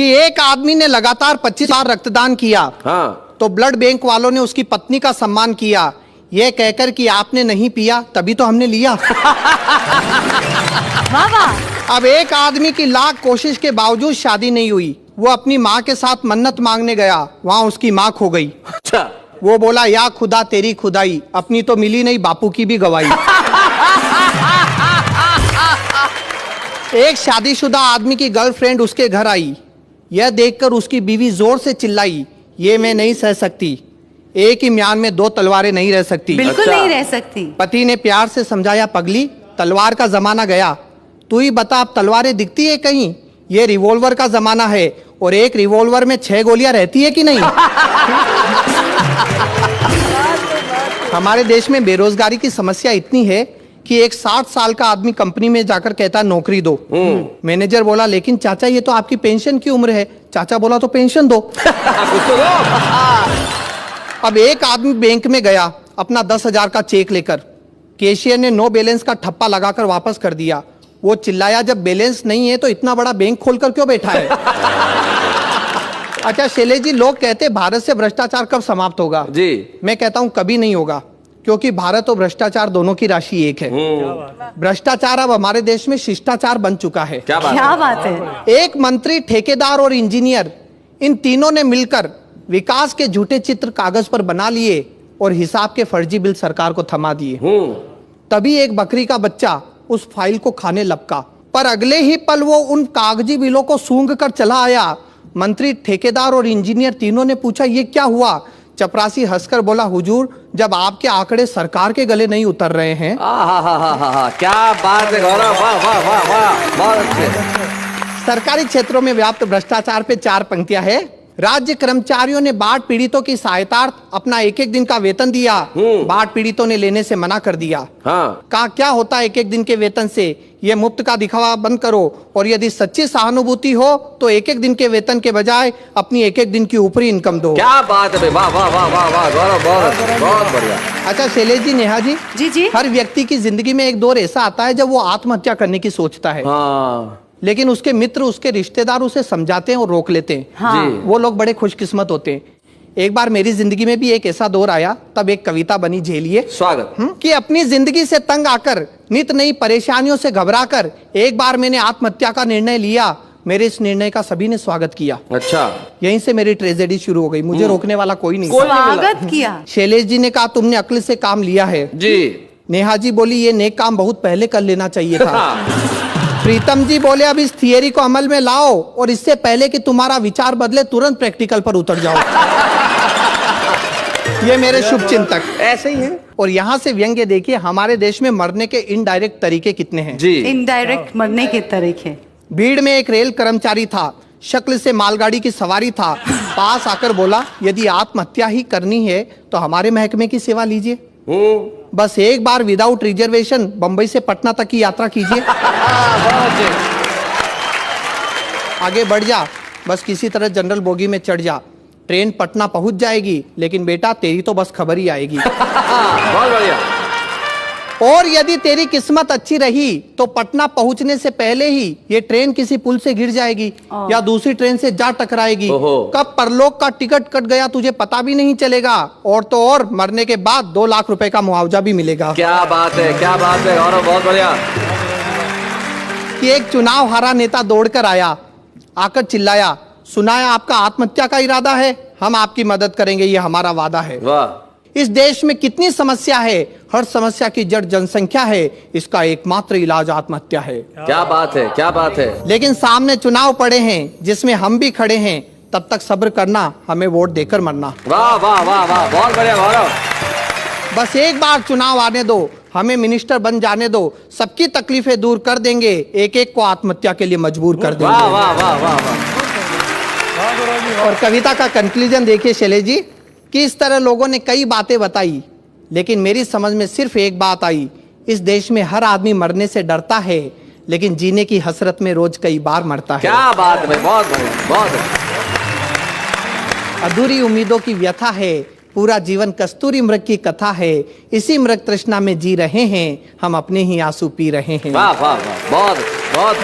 कि एक आदमी ने लगातार 25 बार रक्तदान किया। हाँ। तो ब्लड बैंक वालों ने उसकी पत्नी का सम्मान किया, यह कहकर कि आपने नहीं पिया तभी तो हमने लिया। अब एक आदमी की लाख कोशिश के बावजूद शादी नहीं हुई। वो अपनी माँ के साथ मन्नत मांगने गया, वहां उसकी माँ खो गई। अच्छा। वो बोला, या खुदा तेरी खुदाई, अपनी तो मिली नहीं, बापू की भी गवाही। एक शादीशुदा आदमी की गर्लफ्रेंड उसके घर आई। यह देखकर उसकी बीवी जोर से चिल्लाई, ये मैं नहीं सह सकती, एक ही म्यान में दो तलवारें नहीं रह सकती। बिल्कुल नहीं रह सकती। पति ने प्यार से समझाया, पगली तलवार का जमाना गया, तू ही बता अब तलवारें दिखती है कहीं? ये रिवॉल्वर का जमाना है, और एक रिवॉल्वर में 6 गोलियां रहती है कि नहीं? हमारे देश में बेरोजगारी की समस्या इतनी है कि एक 60 साल का आदमी कंपनी में जाकर कहता नौकरी दो। मैनेजर बोला, लेकिन चाचा ये तो आपकी पेंशन की उम्र है। चाचा बोला, तो पेंशन दो। अब एक आदमी बैंक में गया अपना 10,000 का चेक लेकर। कैशियर ने नो बैलेंस का ठप्पा लगाकर वापस कर दिया। वो चिल्लाया, जब बैलेंस नहीं है तो इतना बड़ा बैंक खोलकर क्यों बैठा है? अच्छा शैलेश जी, लोग कहते हैं भारत से भ्रष्टाचार कब समाप्त होगा? जी मैं कहता हूं कभी नहीं होगा, क्योंकि भारत और भ्रष्टाचार दोनों की राशि एक है। भ्रष्टाचार अब हमारे देश में शिष्टाचार बन चुका है। क्या बात है? एक मंत्री, ठेकेदार और इंजीनियर, इन तीनों ने मिलकर विकास के झूठे चित्र कागज पर बना लिए और हिसाब के फर्जी बिल सरकार को थमा दिए। तभी एक बकरी का बच्चा उस फाइल को खाने लपका, पर अगले ही पल वो उन कागजी बिलों को सूंघ कर चला आया। मंत्री, ठेकेदार और इंजीनियर तीनों ने पूछा, ये क्या हुआ? चपरासी हंसकर बोला, हुजूर जब आपके आंकड़े सरकार के गले नहीं उतर रहे हैं। क्या बात है गौरव, वाह वाह वाह वाह, बहुत अच्छे। सरकारी क्षेत्रों में व्याप्त भ्रष्टाचार पे 4 पंक्तियां है। राज्य कर्मचारियों ने बाढ़ पीड़ितों की सहायतार्थ अपना 1-1 दिन का वेतन दिया। बाढ़ पीड़ितों ने लेने से मना कर दिया। कहा, क्या होता है 1-1 दिन के वेतन से? ये मुफ्त का दिखावा बंद करो, और यदि सच्ची सहानुभूति हो तो 1-1 दिन के वेतन के बजाय अपनी 1-1 दिन की ऊपरी इनकम दो। क्या बात है, वाह वाह वाह वाह वाह गौरव, बहुत बढ़िया। अच्छा शैलेश जी, नेहा जी, जी, हर व्यक्ति की जिंदगी में एक दौर ऐसा आता है जब वो आत्महत्या करने की सोचता है। लेकिन उसके मित्र, उसके रिश्तेदार उसे समझाते हैं और रोक लेते हैं। हाँ। वो लोग बड़े खुशकिस्मत होते हैं। एक बार मेरी जिंदगी में भी एक ऐसा दौर आया, तब एक कविता बनी, झेलिए। स्वागत। कि अपनी जिंदगी से तंग आकर, नित नई परेशानियों से घबराकर एक बार मैंने आत्महत्या का निर्णय लिया। मेरे इस निर्णय का सभी ने स्वागत किया। अच्छा। यहीं से मेरी ट्रेजेडी शुरू हो गई। मुझे रोकने वाला कोई नहीं। स्वागत किया। शैलेश जी ने कहा, तुमने अक्ल से काम लिया है। जी। नेहा जी बोली, ये नेक काम बहुत पहले कर लेना चाहिए था। प्रीतम जी बोले, अब इस थियरी को अमल में लाओ, और इससे पहले कि तुम्हारा विचार बदले तुरंत प्रैक्टिकल पर उतर जाओ। ये मेरे शुभ चिंतक ऐसे ही है। और यहाँ से व्यंग्य देखिए, हमारे देश में मरने के इनडायरेक्ट तरीके कितने हैं। जी। इनडायरेक्ट मरने के तरीके। भीड़ में एक रेल कर्मचारी था, शक्ल से मालगाड़ी की सवारी था। पास आकर बोला, यदि आत्महत्या ही करनी है तो हमारे महकमे की सेवा लीजिए। बस एक बार विदाउट रिजर्वेशन बंबई से पटना तक की यात्रा कीजिए। आगे बढ़ जा, बस किसी तरह जनरल बोगी में चढ़ जा। ट्रेन पटना पहुंच जाएगी, लेकिन बेटा तेरी तो बस खबर ही आएगी। बहुत बढ़िया। और यदि तेरी किस्मत अच्छी रही तो पटना पहुंचने से पहले ही ये ट्रेन किसी पुल से गिर जाएगी या दूसरी ट्रेन से जा टकराएगी। कब परलोक का टिकट कट गया तुझे पता भी नहीं चलेगा। और तो और मरने के बाद 2 लाख रुपए का मुआवजा भी मिलेगा। क्या बात है, क्या बात है गौरव, बहुत बढ़िया। कि एक चुनाव हारा नेता दौड़कर आया, आकर चिल्लाया, सुना है आपका आत्महत्या का इरादा है, हम आपकी मदद करेंगे, ये हमारा वादा है। वाह। इस देश में कितनी समस्या है, हर समस्या की जड़ जनसंख्या है, इसका एकमात्र इलाज आत्महत्या है। क्या बात है, क्या बात है। लेकिन सामने चुनाव पड़े हैं जिसमें हम भी खड़े हैं, तब तक सब्र करना, हमें वोट देकर मरना। वाह वाह वाह वाह, बहुत बढ़िया गौरव। बस एक बार चुनाव आने दो, हमें मिनिस्टर बन जाने दो, सबकी तकलीफें दूर कर देंगे, एक-एक को आत्महत्या के लिए मजबूर कर देंगे। वाह वाह वाह वाह वाह। और कविता का कंक्लूजन देखिए शैलेश जी, कि इस तरह लोगों ने कई बातें बताई, लेकिन मेरी समझ में सिर्फ एक बात आई, इस देश में हर आदमी मरने से डरता है, लेकिन जीने की हसरत में रोज कई बार मरता है। क्या बात है, बहुत बढ़िया, बहुत। अधूरी उम्मीदों की व्यथा है, पूरा जीवन कस्तूरी मृग की कथा है, इसी मृग तृष्णा में जी रहे हैं, हम अपने ही आंसू पी रहे हैं। वाह वाह वाह, बहुत बहुत।